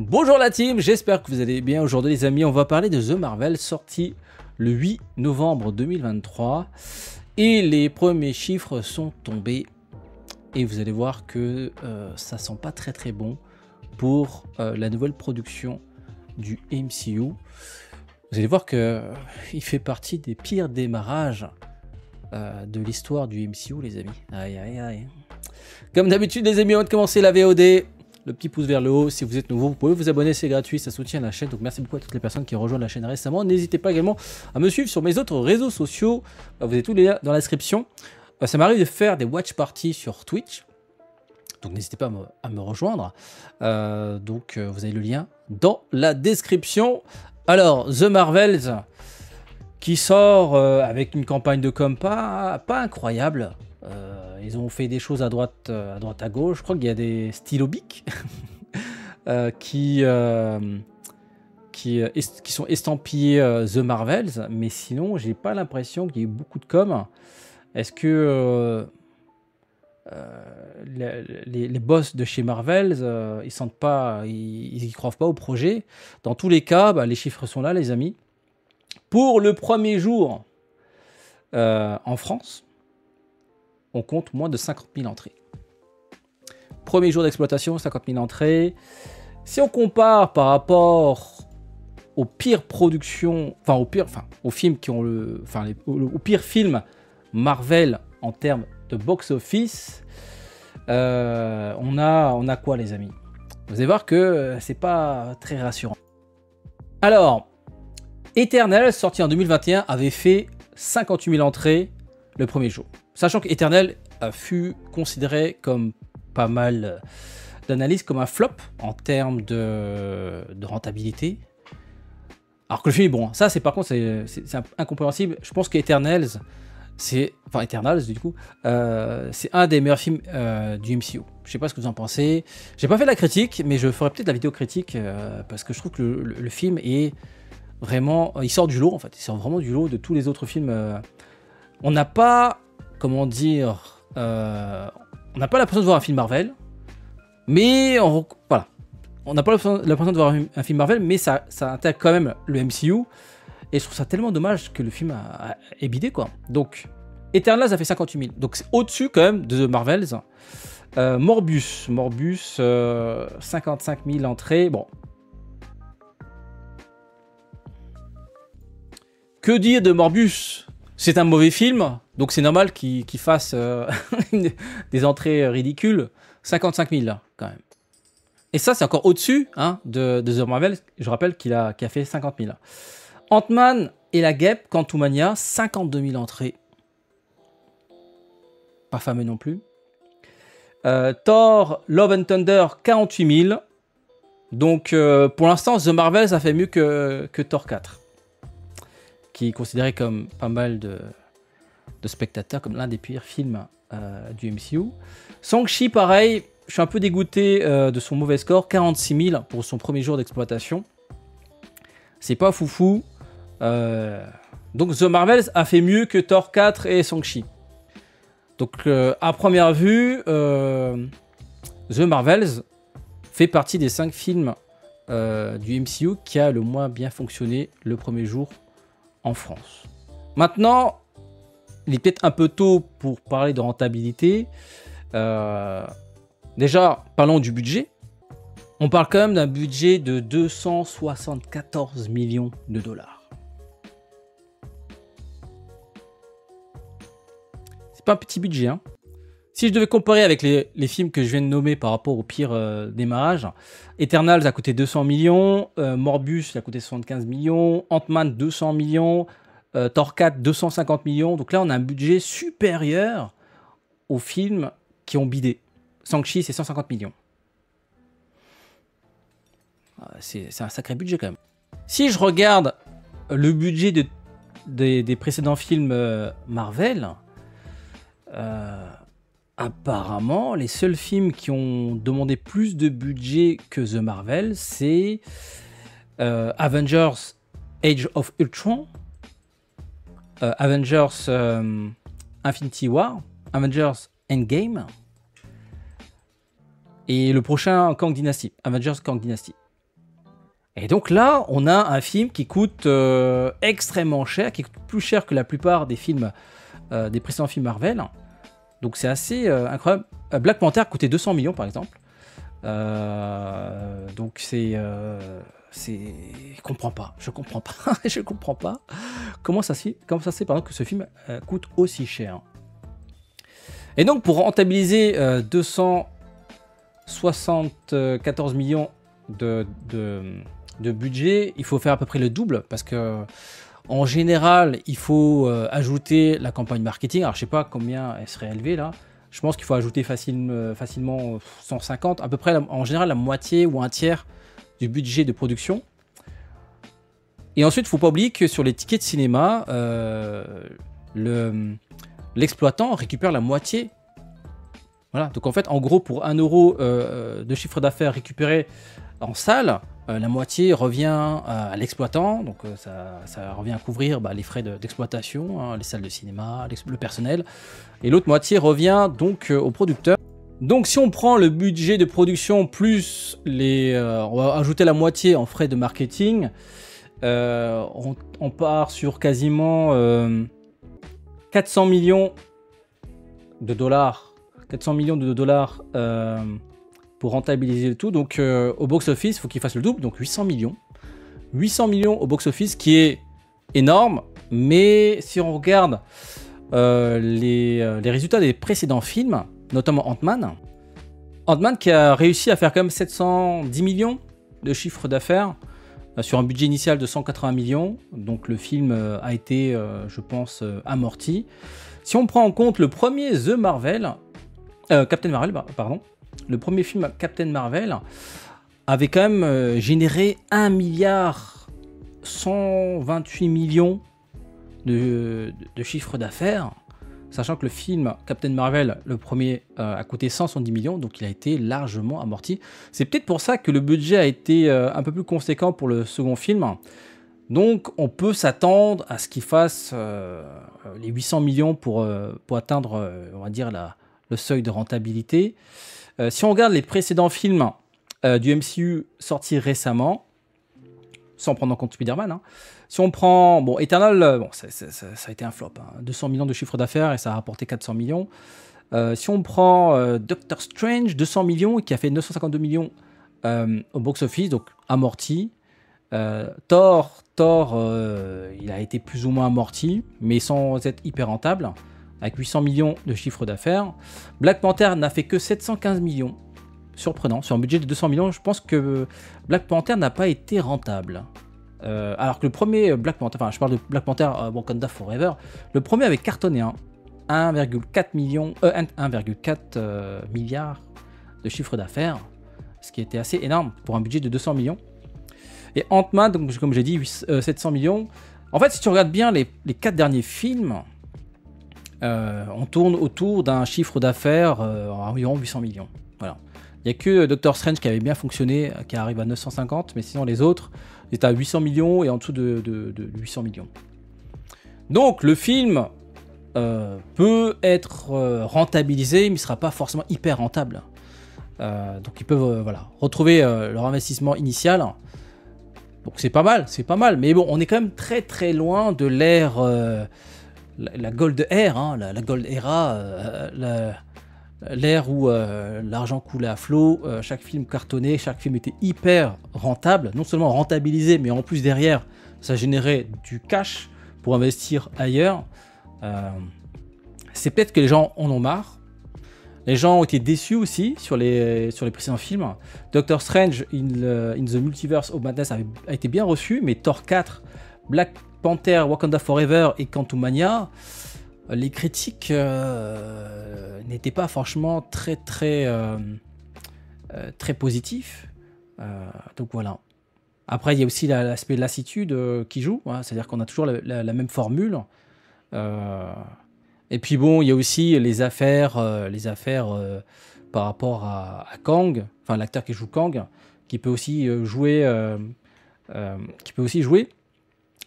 Bonjour la team, j'espère que vous allez bien. Aujourd'hui les amis, on va parler de The Marvel, sorti le 8 novembre 2023. Et les premiers chiffres sont tombés. Et vous allez voir que ça sent pas très bon pour la nouvelle production du MCU. Vous allez voir que il fait partie des pires démarrages de l'histoire du MCU les amis. Aïe aïe aïe. Comme d'habitude les amis, on va commencer la VOD. Le petit pouce vers le haut, si vous êtes nouveau, vous pouvez vous abonner, c'est gratuit, ça soutient la chaîne. Donc merci beaucoup à toutes les personnes qui ont rejoint la chaîne récemment. N'hésitez pas également à me suivre sur mes autres réseaux sociaux. Vous avez tous les liens dans la description. Ça m'arrive de faire des watch parties sur Twitch. Donc n'hésitez pas à me rejoindre. Vous avez le lien dans la description. Alors, The Marvels, qui sort avec une campagne de com pas incroyable. Ils ont fait des choses à droite à gauche. Je crois qu'il y a des stylos bic qui sont estampillés The Marvels, mais sinon j'ai pas l'impression qu'il y ait beaucoup de com. Est-ce que les boss de chez Marvels ils sentent pas, ils y croient pas au projet? Dans tous les cas, les chiffres sont là les amis. Pour le premier jour en France, on compte moins de 50 000 entrées. Premier jour d'exploitation, 50 000 entrées. Si on compare par rapport aux pires productions, aux films qui ont au pire film Marvel en termes de box-office, on a quoi les amis? Vous allez voir que c'est pas très rassurant. Alors, Eternals, sorti en 2021, avait fait 58 000 entrées le premier jour. Sachant qu'Eternals fut considéré comme pas mal d'analyses comme un flop en termes de rentabilité. Alors que le film est bon. Ça, par contre, c'est incompréhensible. Je pense qu'Eternals, c'est un des meilleurs films du MCU. Je sais pas ce que vous en pensez. J'ai pas fait de la critique, mais je ferai peut-être la vidéo critique parce que je trouve que le film est vraiment... Il sort du lot, en fait. Il sort vraiment du lot de tous les autres films. On n'a pas... Comment dire, on n'a pas l'impression de voir un film Marvel, mais voilà, on n'a pas l'impression de voir un film Marvel, mais ça intègre quand même le MCU, et je trouve ça tellement dommage que le film est bidé quoi. Donc, Eternals a fait 58 000, donc c'est au-dessus quand même de The Marvels. Morbius, 55 000 entrées, bon. Que dire de Morbius? C'est un mauvais film, donc c'est normal qu'il fasse des entrées ridicules. 55 000 là, quand même. Et ça, c'est encore au-dessus de The Marvel. Je rappelle qu'il a fait 50 000. Ant-Man et la Guêpe, Quantumania, 52 000 entrées. Pas fameux non plus. Thor, Love and Thunder, 48 000. Donc, pour l'instant, The Marvel, a fait mieux que Thor 4. Qui est considéré comme pas mal de spectateurs, comme l'un des pires films du MCU. Shang-Chi, pareil, je suis un peu dégoûté de son mauvais score, 46 000 pour son premier jour d'exploitation. C'est pas foufou. Donc The Marvels a fait mieux que Thor 4 et Shang-Chi. Donc à première vue, The Marvels fait partie des 5 films du MCU qui a le moins bien fonctionné le premier jour en France. Maintenant, il est peut-être un peu tôt pour parler de rentabilité. Déjà, parlons du budget. On parle quand même d'un budget de 274 millions de dollars. C'est pas un petit budget, hein. Si je devais comparer avec les films que je viens de nommer par rapport au pire démarrage, Eternals a coûté 200 millions, Morbius a coûté 75 millions, Ant-Man 200 millions, Thor 4 250 millions. Donc là, on a un budget supérieur aux films qui ont bidé. Shang-Chi, c'est 150 millions. C'est un sacré budget quand même. Si je regarde le budget des précédents films Marvel, apparemment, les seuls films qui ont demandé plus de budget que The Marvel, c'est Avengers Age of Ultron, Avengers Infinity War, Avengers Endgame, et le prochain Kang Dynasty, Avengers Kang Dynasty. Et donc là, on a un film qui coûte extrêmement cher, qui coûte plus cher que la plupart des films, des précédents films Marvel. Donc c'est assez incroyable. Black Panther coûtait 200 millions par exemple. Donc je comprends pas, je comprends pas comment ça se fait pardon, que ce film coûte aussi cher. Et donc pour rentabiliser 274 millions de budget, il faut faire à peu près le double parce que en général, il faut ajouter la campagne marketing. Alors je sais pas combien elle serait élevée là. Je pense qu'il faut ajouter facilement 150, à peu près en général la moitié ou un tiers du budget de production. Et ensuite, il ne faut pas oublier que sur les tickets de cinéma, l'exploitant récupère la moitié. Voilà. Donc en fait, en gros, pour 1 euro de chiffre d'affaires récupéré en salle, la moitié revient à l'exploitant. Donc ça revient à couvrir les frais d'exploitation, hein, les salles de cinéma, le personnel. Et l'autre moitié revient donc au producteur. Donc si on prend le budget de production plus on va ajouter la moitié en frais de marketing, on part sur quasiment 400 millions de dollars. 400 millions de dollars pour rentabiliser le tout. Donc au box-office, il faut qu'il fasse le double, donc 800 millions. 800 millions au box-office, qui est énorme, mais si on regarde les résultats des précédents films, notamment Ant-Man qui a réussi à faire quand même 710 millions de chiffre d'affaires sur un budget initial de 180 millions. Donc le film a été, je pense, amorti. Si on prend en compte le premier Captain Marvel, pardon, le premier film Captain Marvel avait quand même généré 1 milliard 128 millions de chiffre d'affaires, sachant que le film Captain Marvel, le premier, a coûté 170 millions, donc il a été largement amorti. C'est peut-être pour ça que le budget a été un peu plus conséquent pour le second film. Donc on peut s'attendre à ce qu'il fasse les 800 millions pour atteindre, on va dire, le seuil de rentabilité. Si on regarde les précédents films du MCU sortis récemment, sans prendre en compte Spider-Man, hein, si on prend Eternal, ça a été un flop, hein, 200 millions de chiffre d'affaires et ça a rapporté 400 millions. Si on prend Doctor Strange, 200 millions, qui a fait 952 millions au box-office, donc amorti. Thor, il a été plus ou moins amorti, mais sans être hyper rentable, avec 800 millions de chiffre d'affaires. Black Panther n'a fait que 715 millions. Surprenant, sur un budget de 200 millions, je pense que Black Panther n'a pas été rentable. Alors que le premier Black Panther, enfin je parle de Black Panther Wakanda Forever, le premier avait cartonné 1,4 milliard de chiffre d'affaires, ce qui était assez énorme pour un budget de 200 millions. Et Ant-Man, donc comme j'ai dit, 700 millions. En fait, si tu regardes bien les 4 derniers films, on tourne autour d'un chiffre d'affaires environ 800 millions. Voilà. Il n'y a que Doctor Strange qui avait bien fonctionné, qui arrive à 950, mais sinon les autres étaient à 800 millions et en dessous de 800 millions. Donc le film peut être rentabilisé, mais il ne sera pas forcément hyper rentable. Donc ils peuvent retrouver leur investissement initial. Donc c'est pas mal, mais bon, on est quand même très très loin de l'ère, la Gold Era, hein, la Gold Era, l'ère où l'argent coulait à flot, chaque film cartonnait, chaque film était hyper rentable, non seulement rentabilisé, mais en plus derrière, ça générait du cash pour investir ailleurs. C'est peut-être que les gens en ont marre. Les gens ont été déçus aussi sur les précédents films. Doctor Strange in the Multiverse of Madness a été bien reçu, mais Thor 4, Black Panther, Wakanda Forever et Quantumania, les critiques n'étaient pas franchement très positifs. Donc voilà. Après, il y a aussi l'aspect lassitude qui joue, hein, c'est-à-dire qu'on a toujours la même formule. Et puis bon, il y a aussi les affaires par rapport à Kang, enfin l'acteur qui joue Kang, qui peut aussi jouer.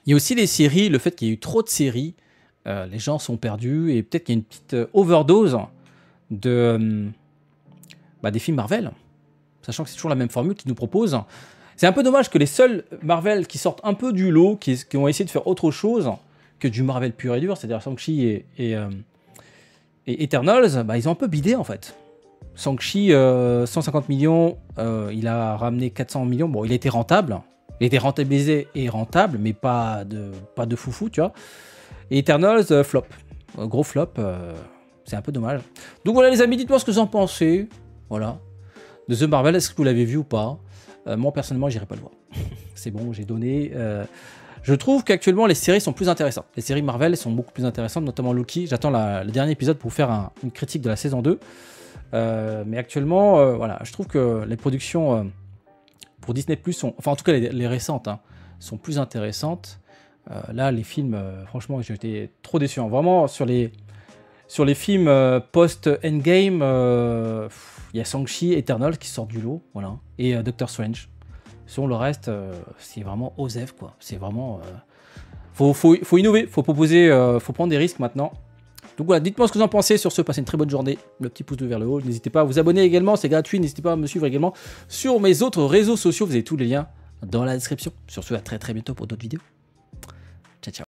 Il y a aussi les séries, le fait qu'il y ait eu trop de séries, les gens sont perdus et peut-être qu'il y a une petite overdose des films Marvel, sachant que c'est toujours la même formule qu'ils nous proposent. C'est un peu dommage que les seuls Marvel qui sortent un peu du lot, qui ont essayé de faire autre chose que du Marvel pur et dur, c'est-à-dire Shang-Chi et Eternals, bah, ils ont un peu bidé en fait. Shang-Chi, 150 millions, il a ramené 400 millions. Bon, il a été rentable. Il a été rentabilisé et rentable, mais pas de foufou, tu vois. Et Eternals, flop. Gros flop, c'est un peu dommage. Donc voilà les amis, dites-moi ce que vous en pensez. Voilà. De The Marvel, est-ce que vous l'avez vu ou pas? Moi personnellement, j'irai pas le voir. C'est bon, j'ai donné. Je trouve qu'actuellement les séries sont plus intéressantes. Les séries Marvel sont beaucoup plus intéressantes, notamment Loki. J'attends le dernier épisode pour faire une critique de la saison 2. Mais actuellement, voilà, je trouve que les productions pour Disney+, enfin en tout cas les récentes, hein, sont plus intéressantes. Là, les films, franchement, j'ai été trop déçu. Hein. Vraiment, sur les films post-Endgame, il y a Shang-Chi, Eternals qui sortent du lot, voilà, et Doctor Strange. Sur le reste, c'est vraiment OSEF, quoi. C'est vraiment... faut innover, faut proposer, faut prendre des risques maintenant. Donc voilà, dites-moi ce que vous en pensez. Sur ce, passez une très bonne journée. Le petit pouce bleu vers le haut. N'hésitez pas à vous abonner également, c'est gratuit. N'hésitez pas à me suivre également sur mes autres réseaux sociaux. Vous avez tous les liens dans la description. Sur ce, à très bientôt pour d'autres vidéos. Ciao, ciao.